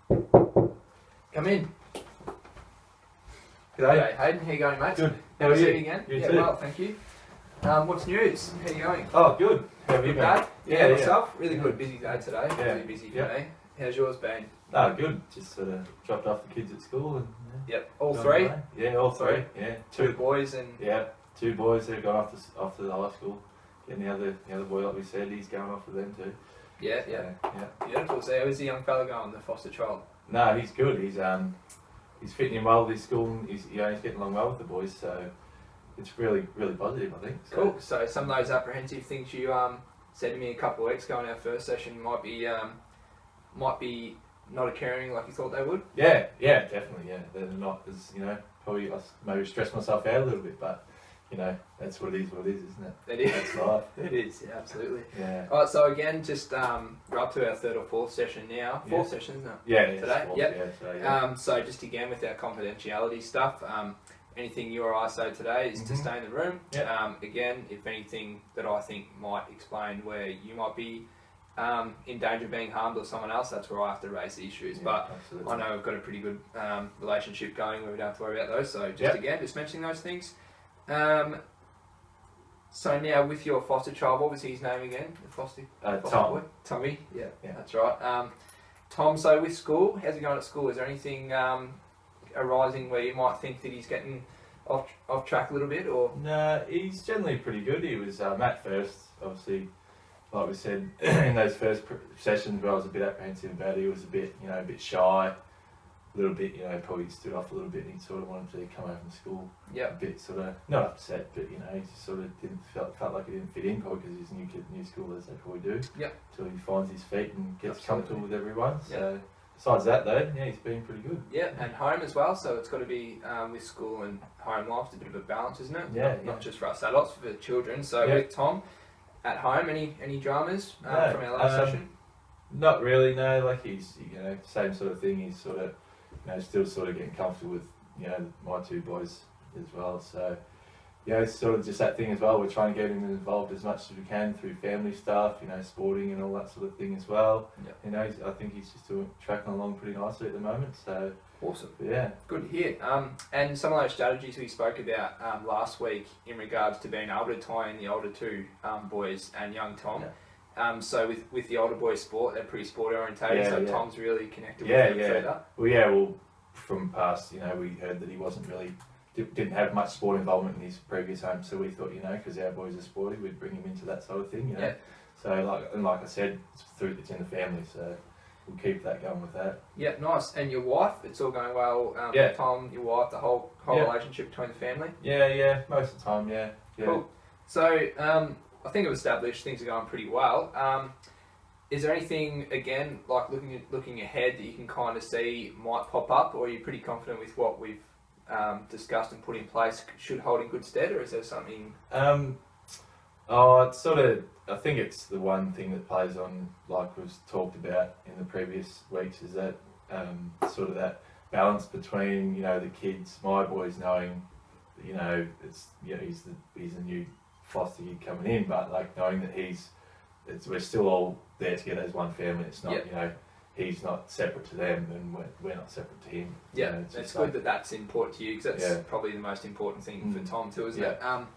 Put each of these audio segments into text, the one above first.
Come in. G'day. Hayden. How you going, mate? Good. How How are see you? you again? You yeah, too. well, thank you. What's news? How you going? Oh, good. How have you Good been? day? Yeah, myself. Really Yeah. good. Busy day today. Yeah. Really busy for Yeah. me. How's yours been? Oh, good. Just sort of dropped off the kids at school and Yep. All gone three? away. Yeah, all three. Yeah, Two boys and... Yeah, two boys. They've gone off to the high school. And the other boy, like we said, he's going off with them too. Yeah, So, yeah. yeah. Beautiful. So how's the young fella going, the foster child? No, he's good. He's fitting in well with his school. And he's getting along well with the boys. So it's really positive, I think. So, Cool. So some of those apprehensive things you said to me a couple of weeks ago in our first session might be not occurring like you thought they would. Yeah, definitely. Yeah, they're not as probably I maybe stress myself out a little bit, but that's what it is, isn't it? It is. That's life. It is, yeah, absolutely. Yeah. All right, so again, just we're up to our third or fourth session now. Fourth session, isn't it? Yeah. Today? Sports, Yep. Yeah, so, yeah. So just again with our confidentiality stuff, anything you or I say today is to stay in the room. Yep. Again, if anything that I think might explain where you might be in danger of being harmed or someone else, that's where I have to raise the issues. Yeah, but absolutely. I know we've got a pretty good relationship going where we don't have to worry about those. So just again, just mentioning those things. So now with your foster child, what was his name again? The foster Tom. boy? Tommy. Yeah, Yeah. that's right. Tom, so with school, how's he going at school? Is there anything arising where you might think that he's getting off track a little bit, or? No, he's generally pretty good. He was at first, obviously, like we said in those first sessions where I was a bit apprehensive about it. He was a bit shy, a little bit, probably stood off a little bit, and he sort of wanted to come home from school. Yeah. A bit sort of not upset, but he just sort of felt like he didn't fit in, probably because he's new school, as they probably do. Yeah. Until he finds his feet and gets Absolutely. comfortable with everyone. Yeah. So besides that, though, yeah, he's been pretty good. Yeah, and home as well. So it's got to be with school and home life. It's a bit of a balance, isn't it? Yeah. Not just for us adults, for the children. So Yeah. with Tom, at home, any dramas No, from our last session? Not really, no. Like he's same sort of thing. He's sort of still sort of getting comfortable with my two boys as well. So it's sort of just that thing as well. We're trying to get him involved as much as we can through family stuff, sporting and all that sort of thing as well. Yep. I think he's just tracking along pretty nicely at the moment. So Awesome. yeah. Good to hear. And some of those strategies we spoke about last week in regards to being able to tie in the older two boys and young Tom. Yeah. So with the older boys' sport, they're pretty sport orientated. Yeah, so yeah. Tom's really connected with them further. Well, from past, we heard that he wasn't really didn't have much sport involvement in his previous home, so we thought, because our boys are sporty, we'd bring him into that sort of thing, Yeah. So like I said, it's in the family, so we'll keep that going with that. Yeah, nice. And your wife, it's all going well. Yeah. Tom, your wife, the whole Yeah. relationship between the family. Yeah, most of the time, yeah. Cool. So I think I've established things are going pretty well. Is there anything, again, like looking ahead, that you can kind of see might pop up, or are you pretty confident with what we've discussed and put in place should hold in good stead, or is there something? It's sort of, I think it's the one thing that plays on, like we've talked about in the previous weeks, is that sort of that balance between the kids, my boys knowing it's he's a new foster kid coming in, but like knowing that we're still all there together as one family. It's not he's not separate to them and we're not separate to him. Yeah, it's good that that's important to you, because that's Yeah. probably the most important thing for Tom too, isn't Yeah. it?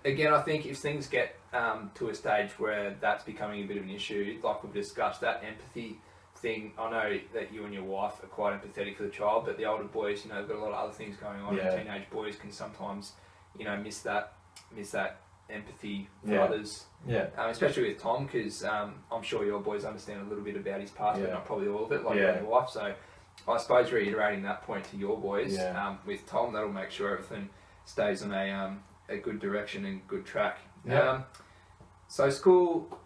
Again, I think if things get to a stage where that's becoming a bit of an issue, like we've discussed, that empathy thing, I know that you and your wife are quite empathetic for the child, but the older boys, they've got a lot of other things going on, and teenage boys can sometimes, miss that empathy for others. Yeah. Especially with Tom, because I'm sure your boys understand a little bit about his past, but not probably all of it, like Yeah. your wife. So I suppose reiterating that point to your boys, with Tom, that'll make sure everything stays on a good direction and good track. Yeah. So school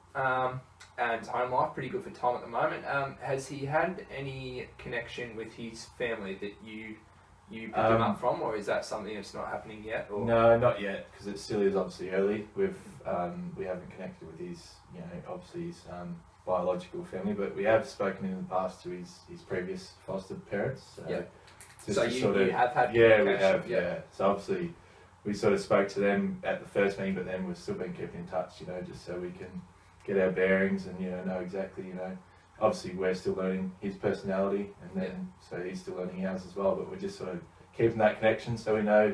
and home life, pretty good for Tom at the moment. Has he had any connection with his family that you picked him up from, or is that something that's not happening yet? Or? No, not yet, because it still is obviously early. We haven't connected with his, obviously his biological family, but we have spoken in the past to his previous foster parents. So you have had communication. We communication? have. So obviously we sort of spoke to them at the first meeting, but then we've still been keeping in touch, just so we can get our bearings and know exactly, obviously we're still learning his personality, and then so he's still learning ours as well. But we're just sort of keeping that connection, so we know,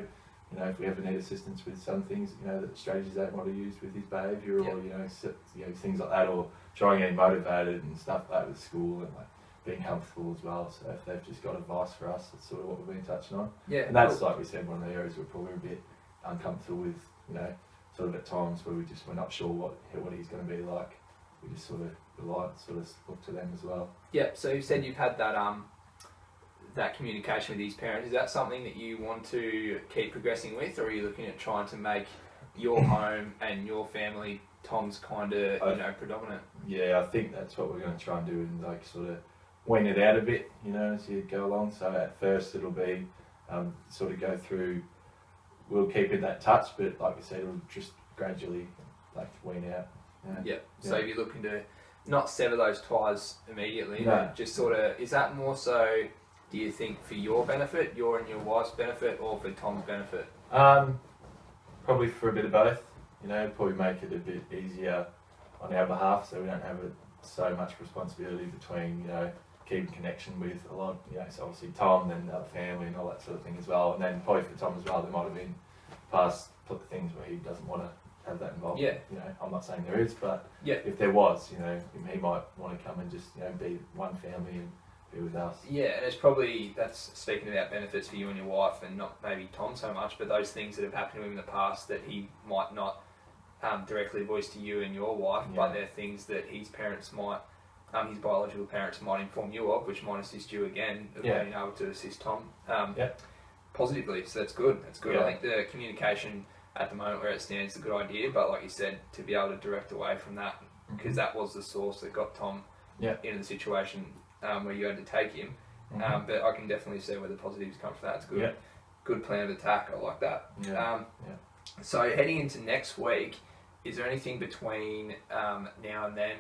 you know, if we ever need assistance with some things, you know, that strategies they might have used with his behaviour, or you know, things like that, or trying to get motivated and stuff like that with school, and like being comfortable as well. So if they've just got advice for us, that's sort of what we've been touching on. Yeah, and that's like we said, one of the areas we're probably a bit uncomfortable with, you know, sort of at times where we're not sure what he's going to be like. We just sort of look to them as well. Yeah. So you said you've had that that communication with these parents. Is that something that you want to keep progressing with, or are you looking at trying to make your home and your family Tom's kind of predominant? Yeah, I think that's what we're going to try and do, and like sort of wean it out a bit, you know, as you go along. So at first it'll be sort of go through. We'll keep in that touch, but like I said, it'll just gradually like wean out. Yeah. So if you're looking to not sever those ties immediately, but just sort of, is that more so, do you think, for your benefit, your and your wife's benefit, or for Tom's benefit? Probably for a bit of both. You know, probably make it a bit easier on our behalf, so we don't have so much responsibility between, you know, keeping connection with a lot, you know, so obviously Tom and the family and all that sort of thing as well. And then probably for Tom as well, there might have been past things where he doesn't want to have that involved. Yeah. You know, I'm not saying there is, but if there was, you know, he might want to come and just, you know, be one family and be with us. Yeah, and it's probably, that's speaking about benefits for you and your wife, and not maybe Tom so much, but those things that have happened to him in the past that he might not directly voice to you and your wife, but they're things that his parents might, his biological parents might inform you of, which might assist you again of being able to assist Tom positively. So that's good. That's good. I think the communication at the moment where it stands is a good idea, but like you said, to be able to direct away from that, because that was the source that got Tom into the situation where you had to take him. But I can definitely see where the positives come from that. It's good. Good plan of attack. I like that. So heading into next week, is there anything between now and then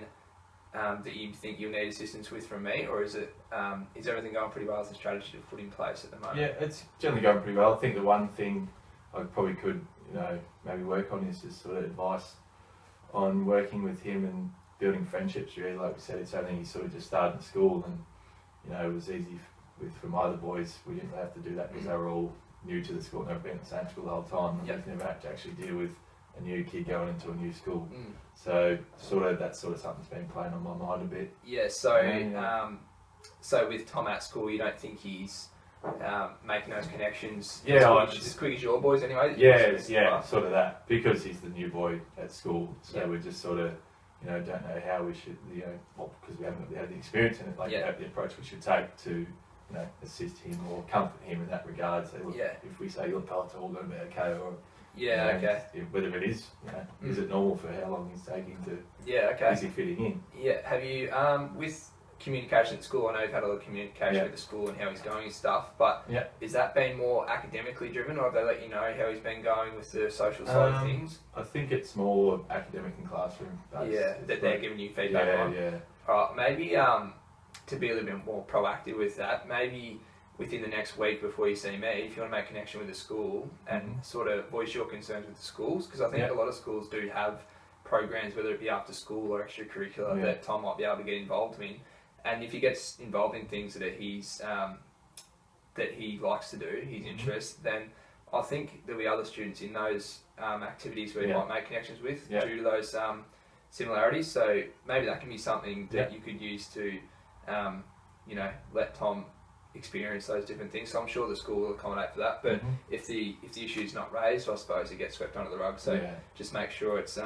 that you think you'll need assistance with from me, or is everything going pretty well as a strategy to put in place at the moment? Yeah, it's generally going pretty well. I think the one thing I probably could, you know, maybe work on is just sort of advice on working with him and building friendships. Really, like we said, it's only he sort of just started in school, and you know, it was easy for my other boys. We didn't have to do that because they were all new to the school and they've been at the same school the whole time. And we've never had to actually deal with a new kid going into a new school. So that's sort of something that's been playing on my mind a bit. Yeah. So so with Tom at school, you don't think he's making those connections as quick as your boys anyway? Sort of that, because he's the new boy at school. So we're just sort of, you know, don't know how we should, you know, because we haven't had the experience in it, like the approach we should take to, you know, assist him or comfort him in that regard. So look, if we say, look, it's all going to be okay, or whether it is, you know, is it normal for how long he's taking to is he fitting in? Yeah. Have you with communication at school? I know you've had a lot of communication with the school and how he's going and stuff, but is that been more academically driven, or have they let you know how he's been going with the social side of things? I think it's more academic and classroom. That they're giving you feedback on. Alright, maybe to be a little bit more proactive with that, maybe within the next week before you see me, if you want to make connection with the school and sort of voice your concerns with the schools, because I think a lot of schools do have programs, whether it be after school or extracurricular, that Tom might be able to get involved in. And if he gets involved in things that he likes to do, his interests, then I think there'll be other students in those activities where you might make connections with due to those similarities. So maybe that can be something that you could use to, you know, let Tom experience those different things. So I'm sure the school will accommodate for that. But if the issue is not raised, I suppose it gets swept under the rug. So just make sure it's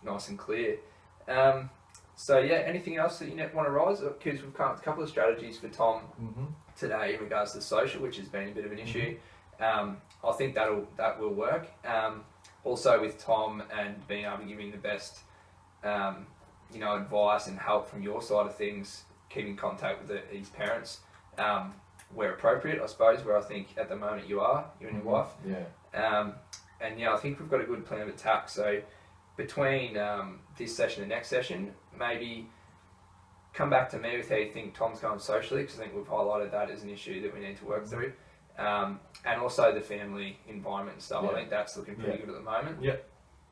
nice and clear. So anything else that you want to raise? Because we've come up with a couple of strategies for Tom today in regards to social, which has been a bit of an issue. I think that will work. Also with Tom and being able to give him the best, you know, advice and help from your side of things, keeping contact with his parents where appropriate, I suppose. Where I think at the moment you and your wife. And I think we've got a good plan of attack. So between this session and next session, maybe come back to me with how you think Tom's going socially, because I think we've highlighted that as an issue that we need to work through. And also the family environment and stuff. I think that's looking pretty good at the moment. Yeah,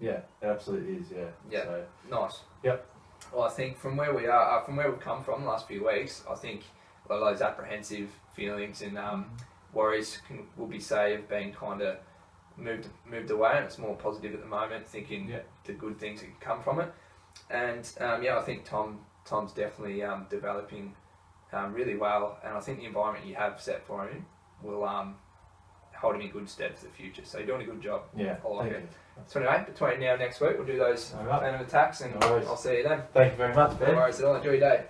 it absolutely is, So, nice. Well, I think from where we are, from where we've come from the last few weeks, I think a lot of those apprehensive feelings and worries will be saved, being kind of moved away, and it's more positive at the moment, thinking the good things that can come from it. And I think Tom's definitely developing really well, and I think the environment you have set for him will hold him in good stead for the future. So you're doing a good job. Yeah, I like it. you. So anyway, between now and next week, we'll do those All right. plan of attacks, and No worries. I'll see you then. Thank you very much, Ben. No worries at all. Enjoy your day.